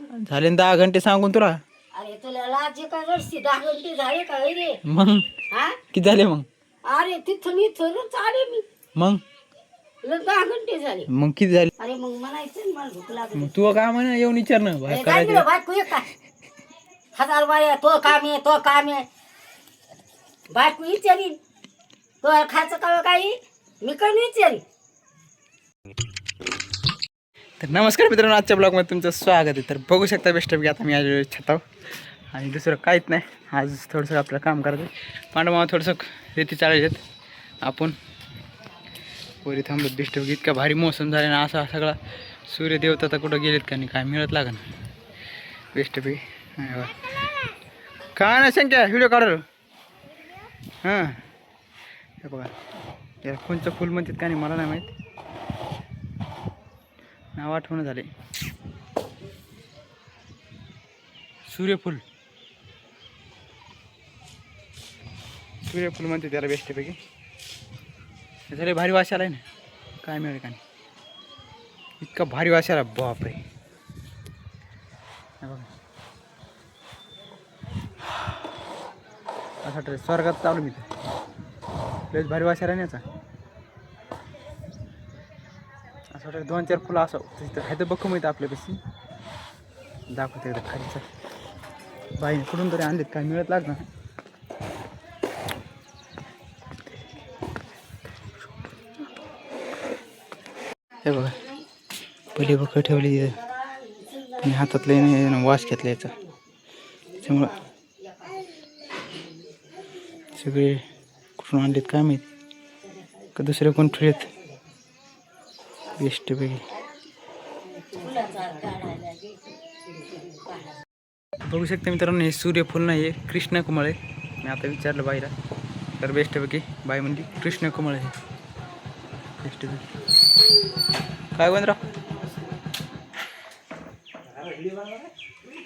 झाले 10 घंटे सांगून तुला. अरे तुला लाज काय रस्ती 10 घंटे झाले का रे? मग हा किती झाले मग? अरे तिथून इथूनच आले मी. मग 10 घंटे झाले. मग किती झाले? अरे मग म्हणायचं मला भूक लागली. मग तू काय म्हणा येऊन विचार ना बाहेर काय करायचं. बायको ये काय? हजार बाया तो काम आहे. बायको विचारी तो खायचं का काही मी काही विचारी. तर नमस्कार मित्रांनो, आजच्या ब्लॉगमध्ये तुमचं स्वागत आहे. तर बघू शकता बेस्ट की आता मी आज छताव आणि दुसरं काहीच नाही. आज थोडंसं आपलं काम करायचं आहे. पांडुमामा थोडंसं रेती चाळायचे आपण वरी थांबत बेस्ट इतका भारी मोसम झाला ना. असा सगळा सूर्यदेवता तर कुठं गेलेत का नाही काय मिळत लागा ना बेस्ट पी. काय नाही संख्या व्हिडिओ काढलो. हां हे बघा यार कोणचं फुल म्हणतात का नाही मला नाही माहीत. नाव आठवण झाले. सूर्यफूल म्हणते त्याला बेस्टपैकी. झाले भारी वास आलाय ना काय मिळेल का नाही. इतका भारी वास आला बापरे. बघा असं वाटतं स्वर्गात चालू मी तर लयच भारी वास आला नाही याचा. असं वाटतं 2-4 फुलं असं तिथं आहे तर बघू माहिती आपल्यापाशी दाखवते एकदा खालीचं. बाईने कुठून तरी आणलेत काय मिळत लागणार. हे बघा पहिली बकं ठेवली आणि हातातले वास घेतला याचा. त्याच्यामुळं सगळे कुठून आणलेत काय माहीत का दुसरे कोण ठेवलेत बेस्टपैकी. बघू शकता मित्रांनो हे सूर्यफूल नाही आहे कृष्णकमळ आहे. मी आता विचारलं बाईला तर बेस्टपैकी बाई म्हणली कृष्णकमळ आहे बेस्टपैकी. काय बंद्रा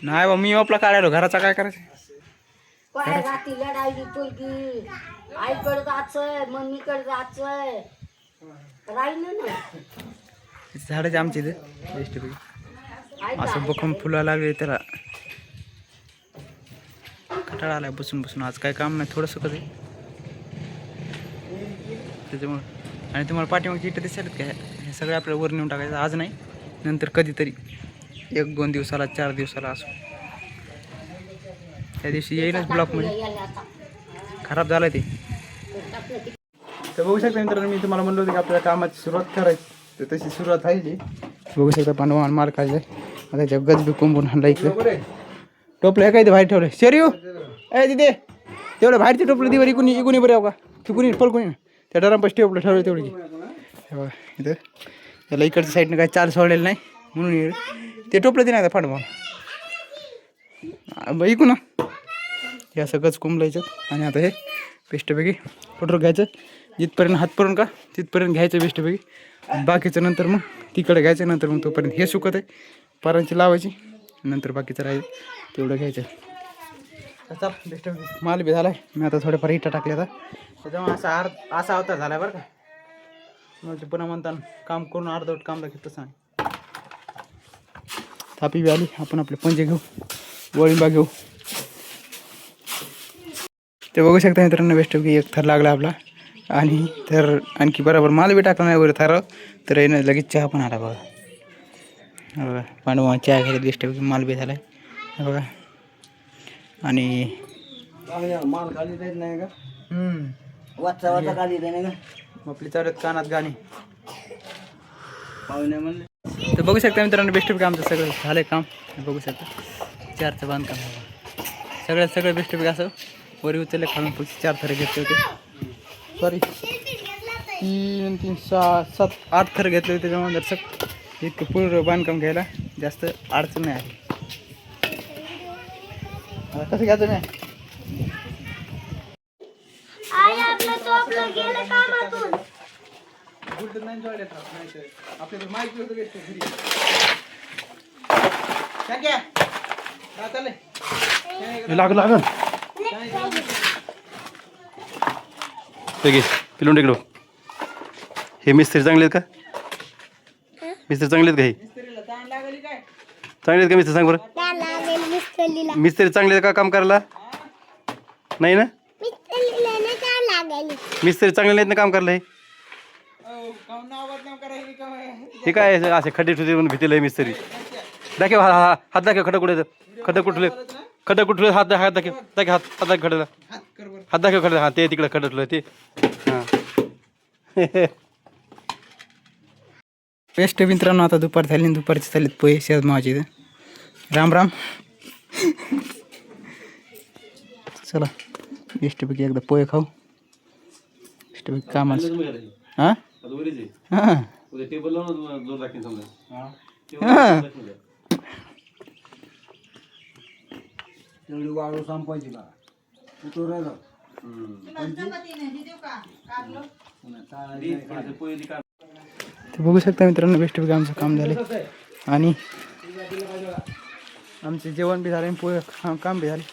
नाही बा मी आपला काढायलो घराचा काय करायचं. काय राती लढाई पोरगी आईकडे जायचंय मम्मीकडे जायचंय राहिलं ना. झाडच आमचे इथे बेस्टपैकी असं बघून फुलं लागले त्याला कंटाळा आलाय बसून बसून. आज काय काम नाही थोडंसं कसं त्याच्यामुळं. आणि तुम्हाला पाठीमागची इटं दिसायला काय हे सगळं आपल्याला वर नेऊन टाकायचं आज नाही नंतर कधीतरी 1-2 दिवसाला 4 दिवसाला असं. त्या दिवशी येईनच ब्लॉकमध्ये खराब झालं ते. तर बघू शकता मित्रांनो मी तुम्हाला म्हणलं होतं की आपल्याला कामाची सुरुवात करायची तर तशी सुरुवात आहे. बघू शकता पांडवा मार काढलाय आता त्याच्या गजबी कोंबून आणला इकडे. टोपलं काय ते बाहेर ठेवलं शेरीव ए तिथे तेवढं बाहेरचे टोपलं दिवर इकून इकून बरं का तू कुणी पल कोणी त्या डरांपाशी टोपलं ठेवलं तेवढी. हे बघा इथं त्याला इकडच्या साईडनं काय चाल सोडलेलं नाही म्हणून ते टोपलं ते नाही पांडवा ऐकू ना हे असं गज कोंबलायचं. आणि आता हे बेस्टपैकी फोटो घ्यायचं जिथपर्यंत हातपर्यंत का तिथपर्यंत घ्यायचं बेस्टपैकी. बाकीचं नंतर मग तिकडे घ्यायचं नंतर मग तोपर्यंत हे सुकत आहे पारांची लावायची नंतर बाकीचं राहील तेवढं घ्यायचं. चल बेस्टपैकी माल बी झाला आहे. मी आता थोडेफार इटा टाकले आता त्याच्यामुळे असा अवतार झाला आहे बरं का. म्हणजे पुन्हा म्हणताना काम करून अर्धवट काम दाखवत तसं नाही. थापी बी आली आपण आपले पंजे घेऊ वळिंबा घेऊ. ते बघू शकता मित्रांनो बेस्टपैकी एक थर लागला आपला. आणि तर आणखी बरोबर माल बी टाकला नाही बरं थराव तर येणं लगेच चहा पण आला बघा. बघा पांडवा चहा घ्यायला बेस्टपैकी माल बी झाला आहे बघा. आणि माल खाली देत नाही का वाचा वाचा खाली दे नाही का आपली चालत कानात गाणी पाहुणे म्हणले. तर बघू शकता मित्रांनो बेस्टपैकी आमचं सगळं झालं आहे काम. बघू शकता 4चं बांधकाम सगळं बेस्टपैकी असं वरी उचलले खालून पुढचे 4 थर घेतले होते. सॉरी 3, 6, 7, 8 थर घेतले होते. त्याच्यामुळे जर इतकं पूर्ण बांधकाम घ्यायला जास्त अडचण नाही आहे. कसं घ्यायचं नाही आपल्याकडे माहिती होतं लागलं पिलून टिकडो. हे मिस्त्री चांगले आहेत का? मिस्त्री चांगले आहेत का? हे चांगले आहेत का मिस्त्री सांग बरं. मिस्त्री चांगले आहेत का काम करायला? नाही ना. मिस्त्री चांगले नाहीत ना काम करायला. हे काय असे खड्डे ठुले म्हणून भीतीला मिस्त्री. दाखव हात दाखव खड्डा कुठे खड्डा कुठले खड्डा कुठले हात हात दाखव दाखव हात दाखव खड्डा हात दाखव खड्डा हा ते तिकडे खड्डा ठुलं ते हां. बेस्ट मित्रांनो आता दुपार झाली आणि दुपारची चाललीत पोहे शेज मावाची इथं. राम राम. चला बेस्टपैकी एकदा पोहे खाऊ. बेस्टपैकी कामाला हां हां हां. तेवढी वाळू संपायची बा तू राहिला ते बघू शकता मित्रांनो बेस्टपैकी आमचं काम झालं आणि आमचे जेवण बी झाले आणि पोहे काम बी झाले.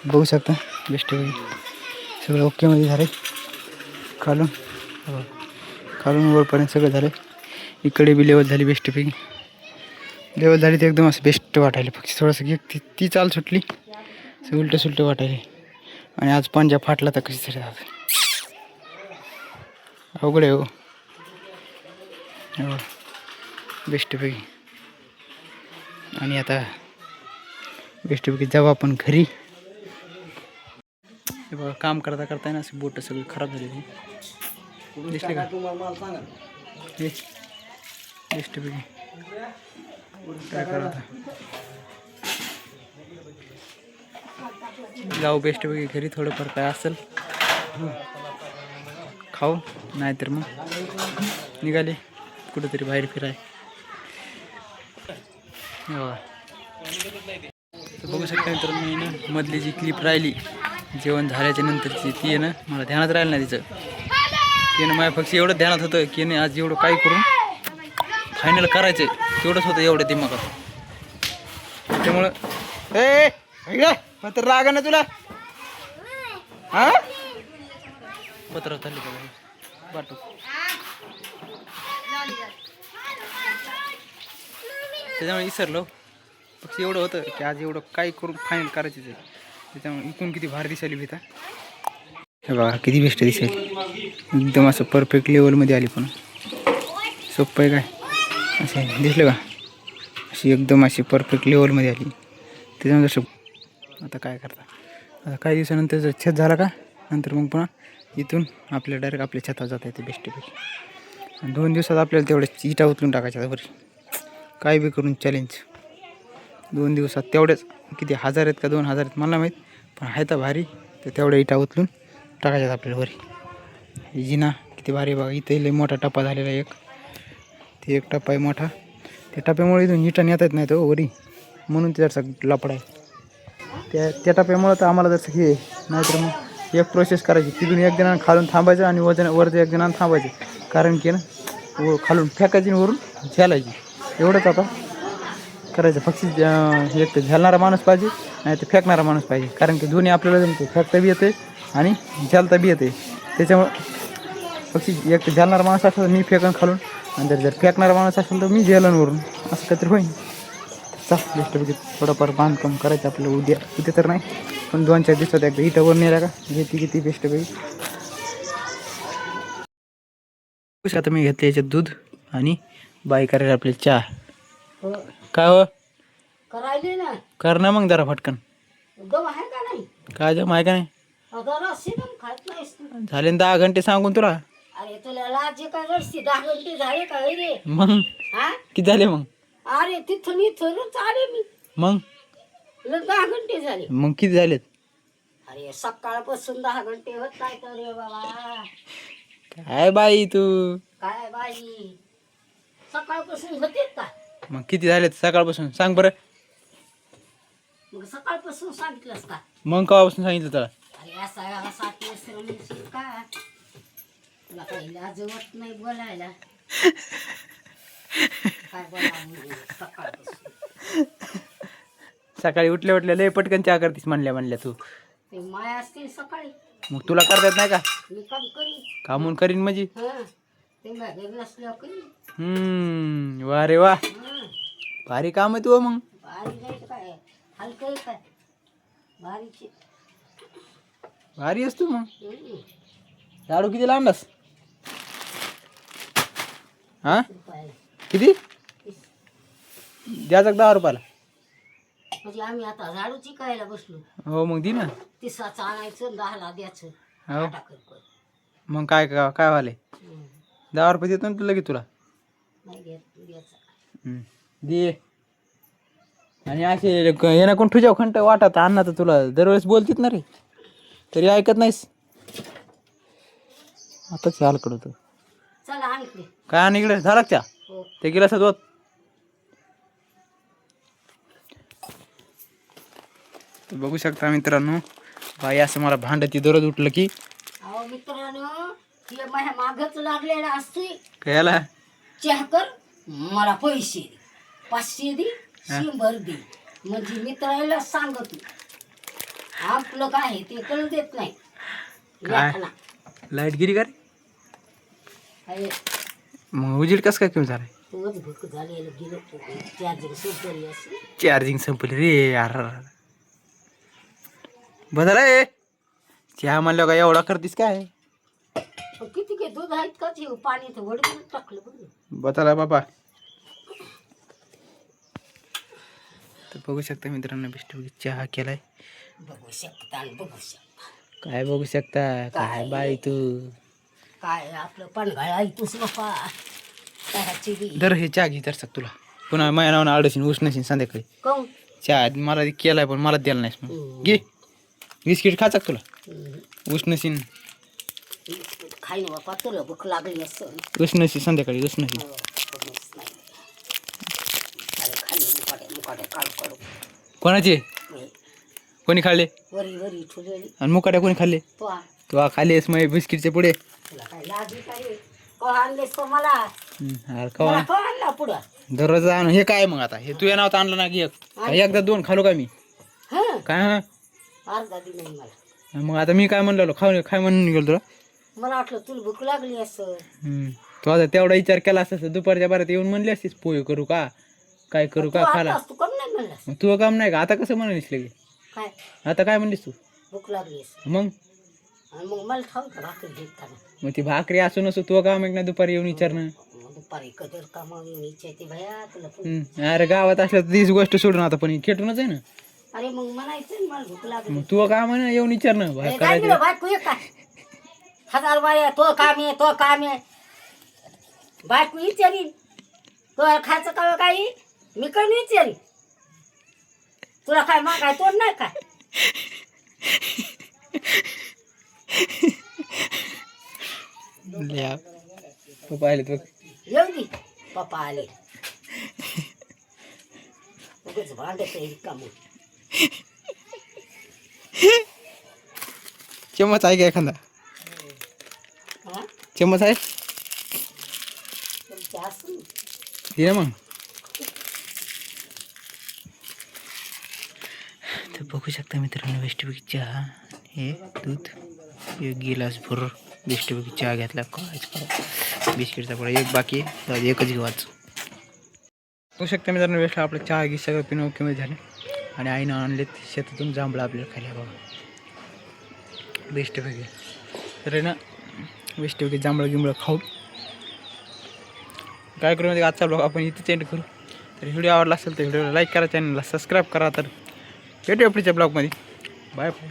बघू शकता बेस्टपैकी सगळं ओकेमध्ये झाले. खालून खालून वरपर्यंत सगळं झालं. इकडे बी लेवल झाली बेस्टपैकी. लेवल झाली तर एकदम असं बेस्ट वाटायला. फक्त थोडंसं एक ती चाल सुटली असं उलटं सुलटं वाटायला. आणि आज पंजा फाटला तर कशी तरी झालं. अवघड आहे हो बेस्टपैकी. आणि आता बेस्टपैकी जाऊ आपण घरी. हे बघा काम करता करता ना असं बोट सगळी खराब झाली. दिसले का बेस्टपैकी काय करा आता. जाऊ बेस्टपैकी घरी. थोडंफार काय असेल खाऊ नाहीतर मग निघाले कुठंतरी बाहेर फिराय. बघू शकता मित्रांनो मी ना मधली जी क्लिप राहिली जेवण झाल्याच्या नंतरची ती आहे ना मला ध्यानात राहिलं ना तिचं. की ना माझ्या फक्त एवढं ध्यानात होतं की नाही आज एवढं काय करून फायनल करायचं तेवढंच होतं एवढं दिमागात. त्यामुळं ए पत्र रागा ना तुला हा पत्र चालली का बाटू. त्याच्यामुळे विसरलो फक्त एवढं होतं की आज एवढं काय करून फायनल करायचंच आहे. त्याच्यामुळे इकून किती भारी दिसायली भीता. हे बघा किती बेस्ट दिसेल एकदम असं परफेक्ट लेवलमध्ये आली. पण सोपं आहे काय असं दिसलं का अशी एकदम अशी परफेक्ट लेवलमध्ये आली. त्याच्यामुळे जसं आता काय करता आता काही दिवसानंतर जर छत झाला का नंतर मग पुन्हा इथून आपल्या डायरेक्ट आपल्या छतात जाता येते बेस्टपैकी. 2 दिवसात आपल्याला तेवढ्या इटा उचलून टाकायच्या बरी काय बी करून चॅलेंज. 2 दिवसात तेवढ्याच किती 1000 आहेत का 2000 आहेत मला माहीत पण आहे तर भारी. तर तेवढ्या इटा उचलून टाकायच्यात आपल्याला वरी. जिना किती भारी बघा. इथे लई मोठा टप्पा झालेला एक ते एक टप्पा आहे मोठा. त्या टप्प्यामुळे इथून इटा नेता येत नाही तो वरी म्हणून ते जरसा लपडा आहे. त्या टप्प्यामुळं तर आम्हाला जसं हे नाहीतर मग एक प्रोसेस करायची तिथून एक जणांना खालून थांबायचं आणि वरती एक जणांना थांबायचे. कारण की ना खालून फेकायची वरून झेलायची एवढंच आता करायचं. फक्त एक झेलणारा माणूस पाहिजे नाही तर फेकणारा माणूस पाहिजे. कारण की दोन्ही आपल्याला जमते फेकता बी येते आणि झेलता बी येते. त्याच्यामुळं फक्त एक झेलणारा माणूस असेल तर मी फेकन खालून आणि जर फेकणारा माणूस असेल तर मी झेलन वरून असं काहीतरी होईल. चा बेस्टपैकी थोडंफार बांधकाम करायचं आपल्याला उद्या तर नाही पण 2-4 दिवसात एकदा इटावर नेला का घेते किती बेस्टपैकी. आता मी घेतले याच्यात दूध आणि बाई करायला आपले चहा. काय हो करायले ना कर ना मग जरा फटकन. दम आहे का नाही काय जम आहे का नाही जरा शिकून खात नाहीस तू. झाले 10 घंटे सांगून तुला. अरे तुला लाज काय रस्ती 10 घंटे झाले का रे मग हा. किती झाले मग. अरे तिथून इथूनच आले मी मग 10 घंटे झाले. मग किती झालेत. अरे सकाळपासून 10 घंटे होत नाही तर रे बाबा. काय बाई तू काय बाई सकाळपासून होते का. मग किती झालेत सकाळपासून सांग बरं. मग सकाळपासून सांगितलंस का. मग केव्हापासून सांगितलं तुला. अरे असा म्हणशील का तुला काही लाज वाटत नाही बोलायला. काय बोला सकाळपासून. सकाळी उठल्या लय पटकन चहा करतीस म्हणल्या तू. ते माया असतील सकाळी मग तुला करता येत नाही का. मी काम करीन कामून करीन म्हणजे. हा ते घरी नसल्यावर करीन. वा रे वा भारी काम आहे तू मग. भारी नाही तर काय हलकं आहे काय भारीची. भारी असतो मग. हम्म. लाडू कितीला आणलास? हा रुपयाला. किती द्यायचं 10 रुपयाला? म्हणजे आम्ही आता झाडू चिकायला बसलो. हो मग दे ना. 30 आणायचं 10ला द्यायचं. हो टाकत कर. मग काय काय वाले हम्म. 10 रुपये देतो ना तुला, लगेच तुला. नाही द्यायचं. दे. आणि असे येणं कोण तुझ्या खंट वाटत अण्णा तर तुला दरवेळेस बोलतीत ना रे, तरी ऐकत नाहीस. आताच हालकड होतं. चला आणखी. काय आणि इकडे झाला का त्या हो. ते गेला सदवत. बघू शकता मित्रांनो, बाई असं मला भांडती दररोज उठलं की. अहो मित्रांनो हे माझ्या मागच लागलेला असते. कळाला? चहा कर मला पैसे दे, 500 दे, 100 दे. म्हणजे मित्राला सांगत आपलं काय आहे ते कळू देत नाही. काय? लेकराला. लाईट गिरी का रे? अरे मग उजीड कसं काय कमी झालाय? तोच भूक झालेलं गेलं चार्जिंग सुटली असेल. चार्जिंग संपली रे यार. बदल आहे चहा म्हणलं का एवढा करतीस काय? पण किती काय दूध आहेत का ते पाणी तर वडून टाकलं बघ. बदला बाबा. तर बघू शकता मित्रांनो, बेस्ट चहा केलाय. बघू शकता बघू शकता काय बघू शकता? काय बाई तू काय आपलं पणघाळ ऐकूच बापा. चहाची बी दर हे चहा घे तर सक तुला पुन्हा माझ्या नावानं आडशीन उष्णशीन संध्याकाळी. काहून? चहा मला केलाय पण मला द्यायला नाहीस. मग घे बिस्किट खाचा का तुला उष्णशीन? खाईन बापा तुला भूक लागली असं. उष्णशी संध्याकाळी उष्णशी. अरे खाली मुकाट्या काढू काढू. कोणाचे? कोणी खाल्ले? वरी वरी ठुलेली आणि मुकाट्या कोणी खाल्ले? तो तू खाल्लेस मग बिस्किटचे पुढे. तुला काय लागली काय कवा आणलेस तो मला? अरे मला का कवा आणला पुढं? दररोज आण. हे काय मग आता हे तुझ्या नावात आणलं ना की एकदा 2 खालो का मी? हं काय हा अर्धा दि नाही मला. मग आता मी काय म्हणलो खाय म्हणून निघाल तुला. मला वाटलं तुला भूक लागली असं. तू आता तेवढा विचार केला असता दुपारच्या बारात येऊन म्हणली असतीस पोहे करू का काय करू का खाला. तू कम नाही म्हणलास मग तू काम नाही का आता कसं म्हणालीस लगे? काय आता काय म्हणलीस तू? भूक लागली असं. मग आणि मग मला ठाऊ का भाकरी घेताना. मग ती भाकरी असू नसो तू काम आहे ना दुपारी येऊन विचारणं. मग दुपारी कदर कामावून विचारते भया तुला फोन. अरे गावात असलं तर तीच गोष्ट सोडून आता पण खेटूनच आहे ना. अरे मग म्हणायचं ना मला भूक लागली. मग तू काम आहे ना येऊन विचारणं ए, काय करायचं. दिलं बायको एक काय 1000 बाया तो काम आहे तो काम आहे. बायको विचारी तो खायचं का काही मी काही विचारी. तुला काय मागाय तोड नाही काय? पप्पा आले बघ. येऊ दे पप्पा आले. उगाच भांडत आहे काम. चम्मच आहे का एखादा? हा चम्मच आहे तुमच्या असून दे ना मग. तर बघू शकता मित्रांनो बेस्टपैकी चहा हे दूध एक गिलास भर बेस्टपैकी चहा घेतला. काय बिस्किटचा पुढे एक बाकी आहे, एकच घेवाच. बघू शकता मित्रांनो बेस्ट आपलं चहा घे सगळं पिणं कमी झाले. आणि आईनं आणले शेतातून जांभळं आपल्याला खायला बघा बेस्टपैकी. तर आहे ना बेस्टपैकी जांभळं गिंबळं खाऊ. काय करू म्हणजे आजचा ब्लॉग आपण इथेच एंड करू. तर व्हिडिओ आवडला असेल तर व्हिडिओला लाईक करा, चॅनलला सबस्क्राईब करा. तर भेटूया पुढच्या ब्लॉगमध्ये. Bye bye.